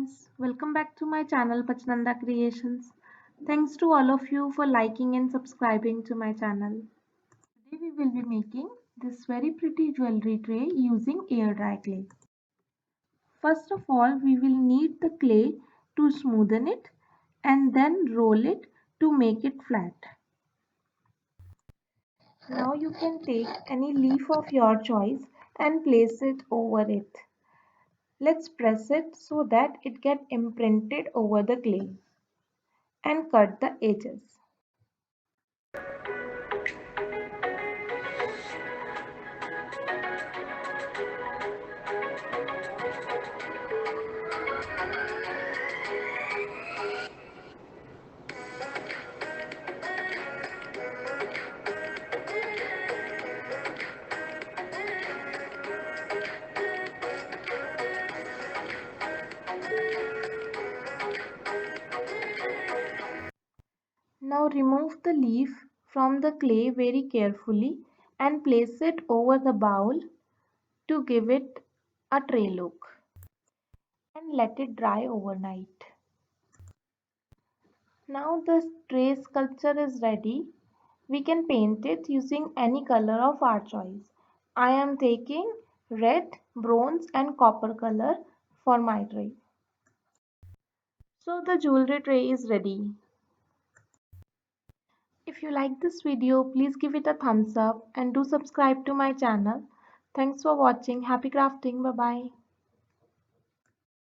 friends, welcome back to my channel Pachnanda Creations. Thanks to all of you for liking and subscribing to my channel. Today we will be making this very pretty jewelry tray using air dry clay. First of all, we will knead the clay to smoothen it and then roll it to make it flat. Now you can take any leaf of your choice and place it over it. Let's press it so that it gets imprinted over the clay and cut the edges. Now remove the leaf from the clay very carefully and place it over the bowl to give it a tray look and let it dry overnight. Now the tray sculpture is ready. We can paint it using any color of our choice. I am taking red, bronze and copper color for my tray. So the jewelry tray is ready. If you like this video, please give it a thumbs up and do subscribe to my channel. Thanks for watching. Happy crafting. Bye bye.